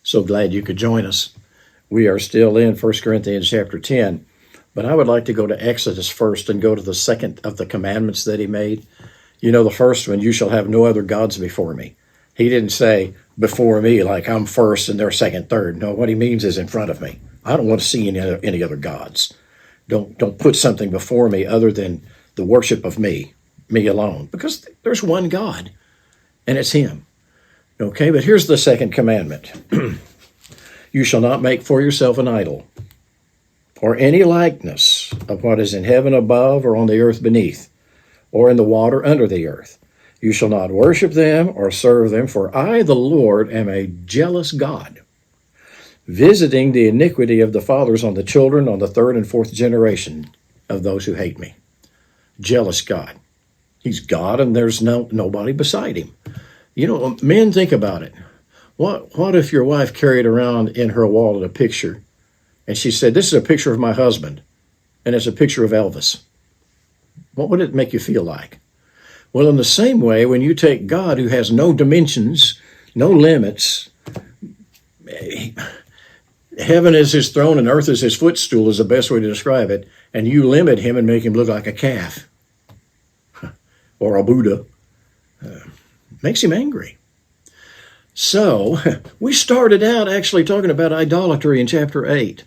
So glad you could join us. We are still in 1 Corinthians chapter 10, but I would like to go to Exodus first and go to the second of the commandments that he made. You know, the first one, you shall have no other gods before me. He didn't say before me like I'm first and they're second, third. No, what he means is in front of me. I don't want to see any other gods. Don't put something before me other than the worship of me alone, because there's one God, and it's him. Okay, but here's the second commandment. You shall not make for yourself an idol, or any likeness of what is in heaven above, or on the earth beneath, or in the water under the earth. You shall not worship them or serve them, for I, the Lord, am a jealous God, visiting the iniquity of the fathers on the children, on the third and fourth generation of those who hate me. Jealous God. He's God, and there's nobody beside him. You know, men, think about it. What if your wife carried around in her wallet a picture, and she said, "This is a picture of my husband, and it's a picture of Elvis"? What would it make you feel like? Well, in the same way, when you take God, who has no dimensions, no limits, heaven is his throne and earth is his footstool is the best way to describe it, and you limit him and make him look like a calf or a Buddha, makes him angry. So we started out actually talking about idolatry in chapter 8.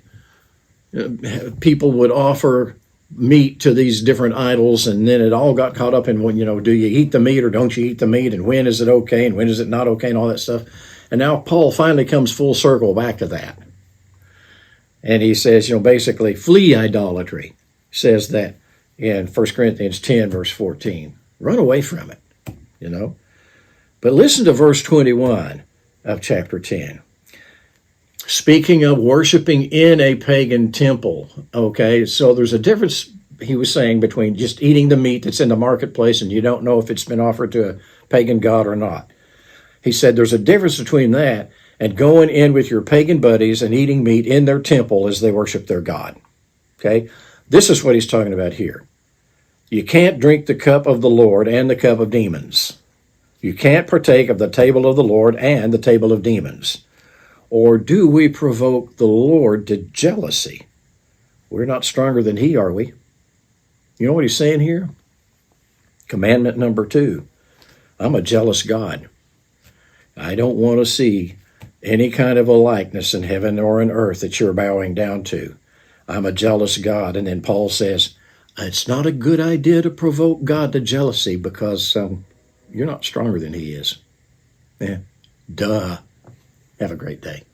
People would offer meat to these different idols, and then it all got caught up in, do you eat the meat or don't you eat the meat, and when is it okay and when is it not okay, and all that stuff. And now Paul finally comes full circle back to that. And he says, basically, flee idolatry. He says that in 1 Corinthians 10, verse 14. Run away from it, But listen to verse 21 of chapter 10. Speaking of worshiping in a pagan temple, okay, so there's a difference, he was saying, between just eating the meat that's in the marketplace and you don't know if it's been offered to a pagan god or not. He said there's a difference between that and going in with your pagan buddies and eating meat in their temple as they worship their god. Okay, this is what he's talking about here. You can't drink the cup of the Lord and the cup of demons. You can't partake of the table of the Lord and the table of demons. Or do we provoke the Lord to jealousy? We're not stronger than he, are we? You know what he's saying here? Commandment number 2. I'm a jealous God. I don't want to see any kind of a likeness in heaven or in earth that you're bowing down to. I'm a jealous God. And then Paul says, it's not a good idea to provoke God to jealousy because you're not stronger than he is. Yeah, duh. Have a great day.